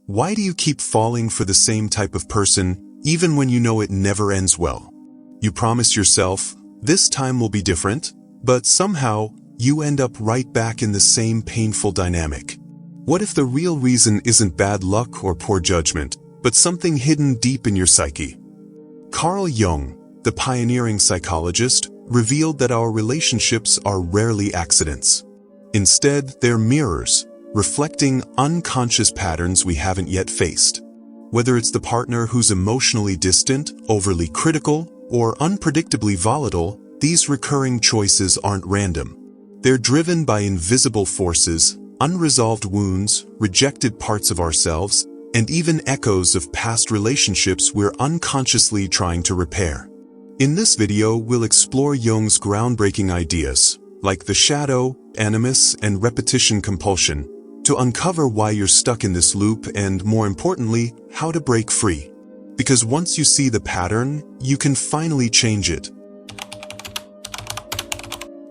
Why do you keep falling for the same type of person, even when you know it never ends well? You promise yourself, this time will be different, but somehow, you end up right back in the same painful dynamic. What if the real reason isn't bad luck or poor judgment, but something hidden deep in your psyche? Carl Jung, the pioneering psychologist, revealed that our relationships are rarely accidents. Instead, they're mirrors, reflecting unconscious patterns we haven't yet faced. Whether it's the partner who's emotionally distant, overly critical, or unpredictably volatile, these recurring choices aren't random. They're driven by invisible forces, unresolved wounds, rejected parts of ourselves, and even echoes of past relationships we're unconsciously trying to repair. In this video, we'll explore Jung's groundbreaking ideas, like the shadow, animus, and repetition compulsion, to uncover why you're stuck in this loop and, more importantly, how to break free. Because once you see the pattern, you can finally change it.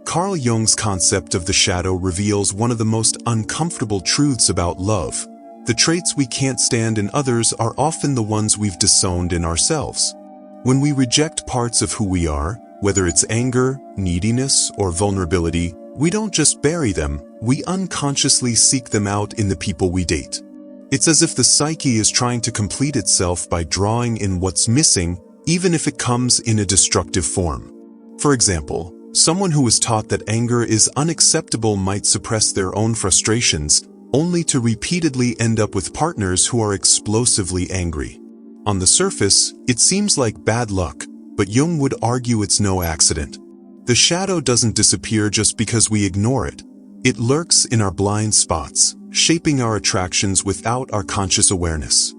Carl Jung's concept of the shadow reveals one of the most uncomfortable truths about love. The traits we can't stand in others are often the ones we've disowned in ourselves. When we reject parts of who we are, whether it's anger, neediness, or vulnerability, we don't just bury them, we unconsciously seek them out in the people we date. It's as if the psyche is trying to complete itself by drawing in what's missing, even if it comes in a destructive form. For example, someone who was taught that anger is unacceptable might suppress their own frustrations, only to repeatedly end up with partners who are explosively angry. On the surface, it seems like bad luck, but Jung would argue it's no accident. The shadow doesn't disappear just because we ignore it. It lurks in our blind spots, shaping our attractions without our conscious awareness.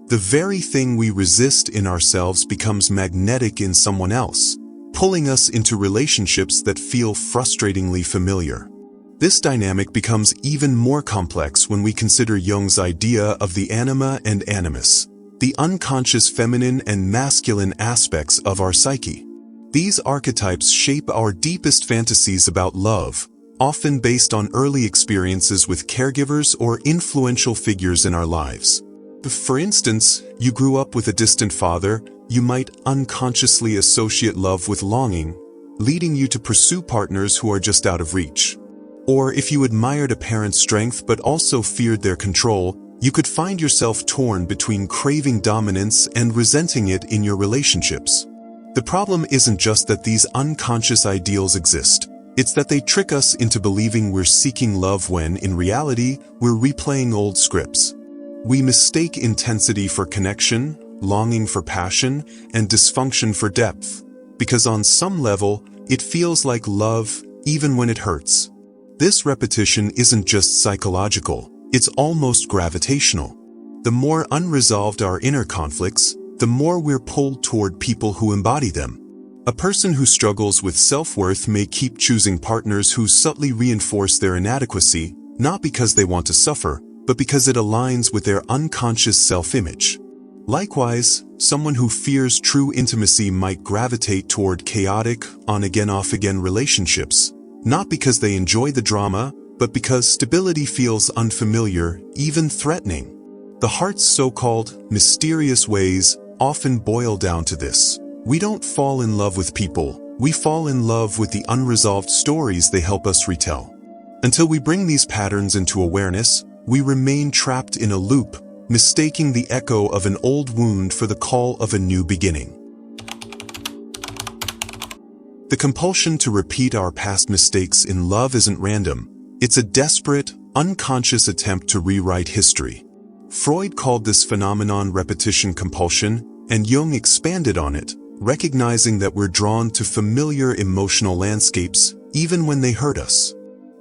The very thing we resist in ourselves becomes magnetic in someone else, pulling us into relationships that feel frustratingly familiar. This dynamic becomes even more complex when we consider Jung's idea of the anima and animus, the unconscious feminine and masculine aspects of our psyche. These archetypes shape our deepest fantasies about love, often based on early experiences with caregivers or influential figures in our lives. For instance, you grew up with a distant father, you might unconsciously associate love with longing, leading you to pursue partners who are just out of reach. Or if you admired a parent's strength but also feared their control, you could find yourself torn between craving dominance and resenting it in your relationships. The problem isn't just that these unconscious ideals exist. It's that they trick us into believing we're seeking love when, in reality, we're replaying old scripts. We mistake intensity for connection, longing for passion, and dysfunction for depth, because on some level, it feels like love even when it hurts. This repetition isn't just psychological, it's almost gravitational. The more unresolved our inner conflicts, the more we're pulled toward people who embody them. A person who struggles with self-worth may keep choosing partners who subtly reinforce their inadequacy, not because they want to suffer, but because it aligns with their unconscious self-image. Likewise, someone who fears true intimacy might gravitate toward chaotic, on-again off-again relationships, not because they enjoy the drama, but because stability feels unfamiliar, even threatening. The heart's so-called mysterious ways often boil down to this. We don't fall in love with people, we fall in love with the unresolved stories they help us retell. Until we bring these patterns into awareness, we remain trapped in a loop, mistaking the echo of an old wound for the call of a new beginning. The compulsion to repeat our past mistakes in love isn't random. It's a desperate, unconscious attempt to rewrite history. Freud called this phenomenon repetition compulsion, and Jung expanded on it, recognizing that we're drawn to familiar emotional landscapes even when they hurt us.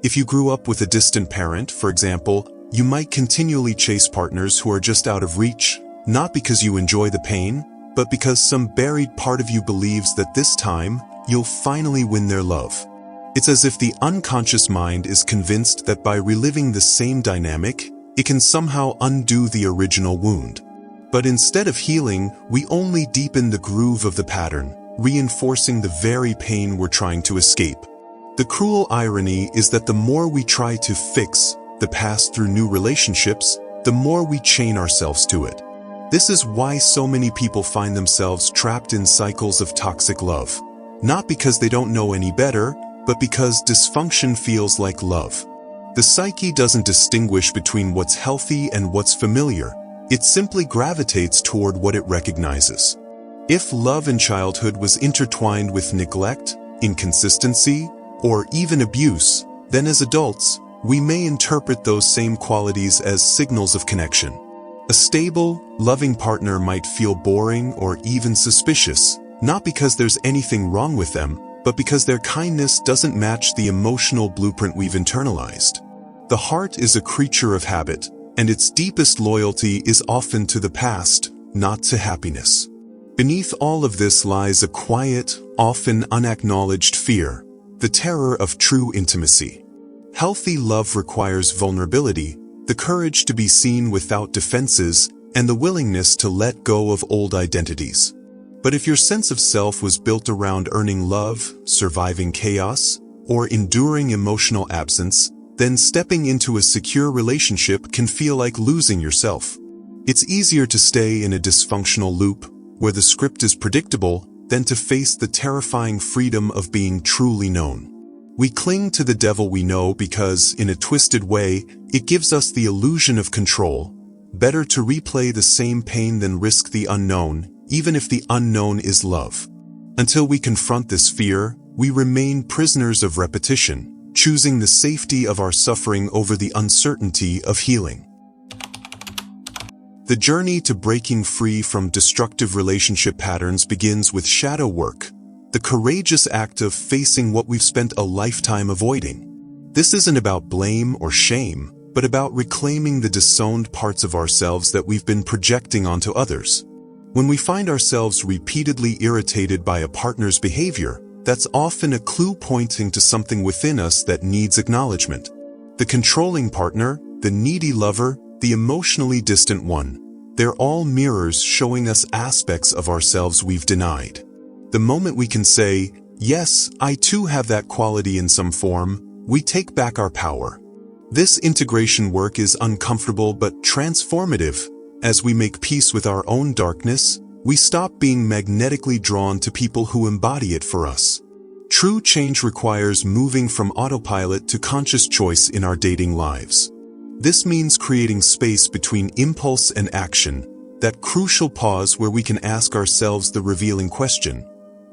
If you grew up with a distant parent, for example, you might continually chase partners who are just out of reach, not because you enjoy the pain, but because some buried part of you believes that this time, you'll finally win their love. It's as if the unconscious mind is convinced that by reliving the same dynamic, it can somehow undo the original wound. But instead of healing, we only deepen the groove of the pattern, reinforcing the very pain we're trying to escape. The cruel irony is that the more we try to fix the past through new relationships, the more we chain ourselves to it. This is why so many people find themselves trapped in cycles of toxic love. Not because they don't know any better, but because dysfunction feels like love. The psyche doesn't distinguish between what's healthy and what's familiar. It simply gravitates toward what it recognizes. If love in childhood was intertwined with neglect, inconsistency, or even abuse, then as adults, we may interpret those same qualities as signals of connection. A stable, loving partner might feel boring or even suspicious, not because there's anything wrong with them, but because their kindness doesn't match the emotional blueprint we've internalized. The heart is a creature of habit, and its deepest loyalty is often to the past, not to happiness. Beneath all of this lies a quiet, often unacknowledged fear, the terror of true intimacy. Healthy love requires vulnerability, the courage to be seen without defenses, and the willingness to let go of old identities. But if your sense of self was built around earning love, surviving chaos, or enduring emotional absence, then stepping into a secure relationship can feel like losing yourself. It's easier to stay in a dysfunctional loop, where the script is predictable, than to face the terrifying freedom of being truly known. We cling to the devil we know because, in a twisted way, it gives us the illusion of control. Better to replay the same pain than risk the unknown, even if the unknown is love. Until we confront this fear, we remain prisoners of repetition, choosing the safety of our suffering over the uncertainty of healing. The journey to breaking free from destructive relationship patterns begins with shadow work, the courageous act of facing what we've spent a lifetime avoiding. This isn't about blame or shame, but about reclaiming the disowned parts of ourselves that we've been projecting onto others. When we find ourselves repeatedly irritated by a partner's behavior, that's often a clue pointing to something within us that needs acknowledgement. The controlling partner, the needy lover, the emotionally distant one, they're all mirrors showing us aspects of ourselves we've denied. The moment we can say, "Yes, I too have that quality in some form," we take back our power. This integration work is uncomfortable but transformative. As we make peace with our own darkness, we stop being magnetically drawn to people who embody it for us. True change requires moving from autopilot to conscious choice in our dating lives. This means creating space between impulse and action, that crucial pause where we can ask ourselves the revealing question: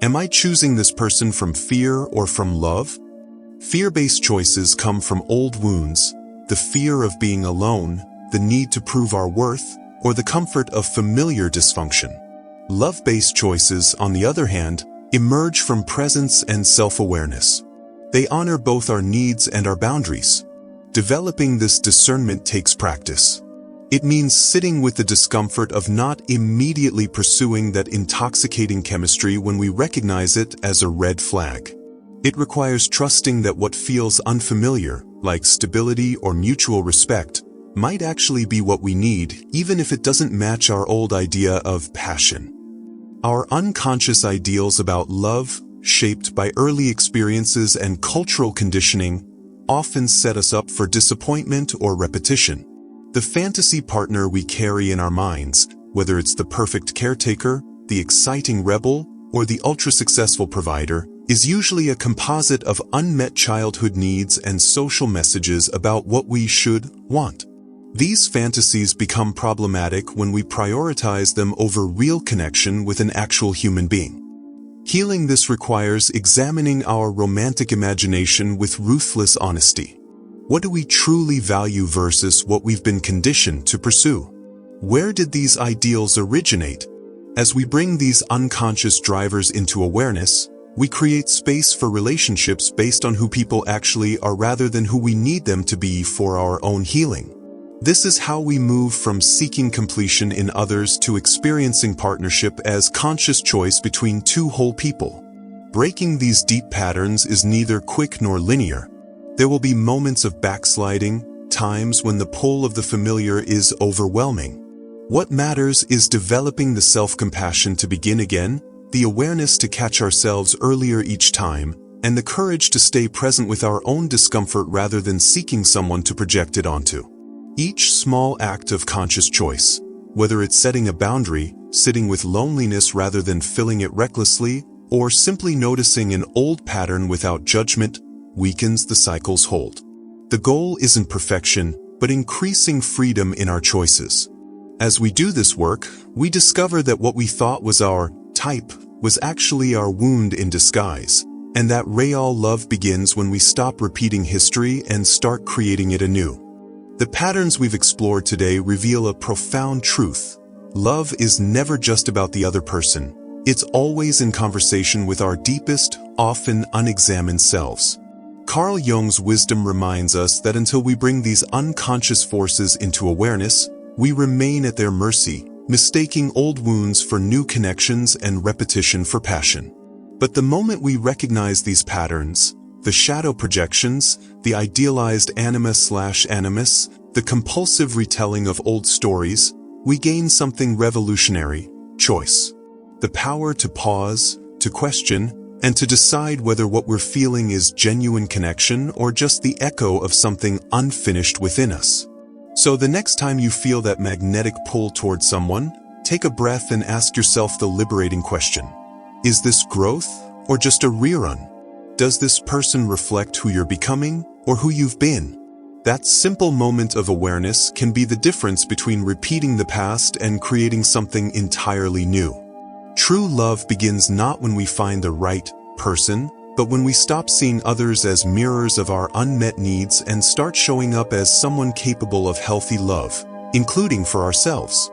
am I choosing this person from fear or from love? Fear-based choices come from old wounds, the fear of being alone, the need to prove our worth, or the comfort of familiar dysfunction. Love-based choices, on the other hand, emerge from presence and self-awareness. They honor both our needs and our boundaries. Developing this discernment takes practice. It means sitting with the discomfort of not immediately pursuing that intoxicating chemistry when we recognize it as a red flag. It requires trusting that what feels unfamiliar, like stability or mutual respect, might actually be what we need, even if it doesn't match our old idea of passion. Our unconscious ideals about love, shaped by early experiences and cultural conditioning, often set us up for disappointment or repetition. The fantasy partner we carry in our minds, whether it's the perfect caretaker, the exciting rebel, or the ultra-successful provider, is usually a composite of unmet childhood needs and social messages about what we should want. These fantasies become problematic when we prioritize them over real connection with an actual human being. Healing this requires examining our romantic imagination with ruthless honesty. What do we truly value versus what we've been conditioned to pursue? Where did these ideals originate? As we bring these unconscious drivers into awareness, we create space for relationships based on who people actually are rather than who we need them to be for our own healing. This is how we move from seeking completion in others to experiencing partnership as conscious choice between two whole people. Breaking these deep patterns is neither quick nor linear. There will be moments of backsliding, times when the pull of the familiar is overwhelming. What matters is developing the self-compassion to begin again, the awareness to catch ourselves earlier each time, and the courage to stay present with our own discomfort rather than seeking someone to project it onto. Each small act of conscious choice, whether it's setting a boundary, sitting with loneliness rather than filling it recklessly, or simply noticing an old pattern without judgment, weakens the cycle's hold. The goal isn't perfection, but increasing freedom in our choices. As we do this work, we discover that what we thought was our type was actually our wound in disguise, and that real love begins when we stop repeating history and start creating it anew. The patterns we've explored today reveal a profound truth. Love is never just about the other person. It's always in conversation with our deepest, often unexamined selves. Carl Jung's wisdom reminds us that until we bring these unconscious forces into awareness, we remain at their mercy, mistaking old wounds for new connections and repetition for passion. But the moment we recognize these patterns, the shadow projections, the idealized anima/animus, the compulsive retelling of old stories, we gain something revolutionary: choice. The power to pause, to question, and to decide whether what we're feeling is genuine connection or just the echo of something unfinished within us. So the next time you feel that magnetic pull toward someone, take a breath and ask yourself the liberating question: is this growth or just a rerun? Does this person reflect who you're becoming or who you've been? That simple moment of awareness can be the difference between repeating the past and creating something entirely new. True love begins not when we find the right person, but when we stop seeing others as mirrors of our unmet needs and start showing up as someone capable of healthy love, including for ourselves.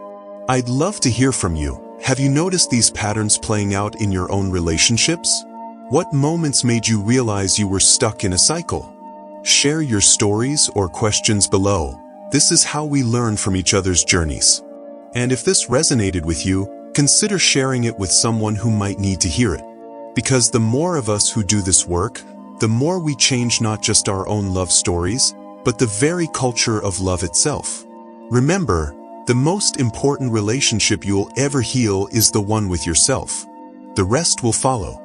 I'd love to hear from you. Have you noticed these patterns playing out in your own relationships? What moments made you realize you were stuck in a cycle? Share your stories or questions below. This is how we learn from each other's journeys. And if this resonated with you, consider sharing it with someone who might need to hear it. Because the more of us who do this work, the more we change not just our own love stories, but the very culture of love itself. Remember, the most important relationship you'll ever heal is the one with yourself. The rest will follow.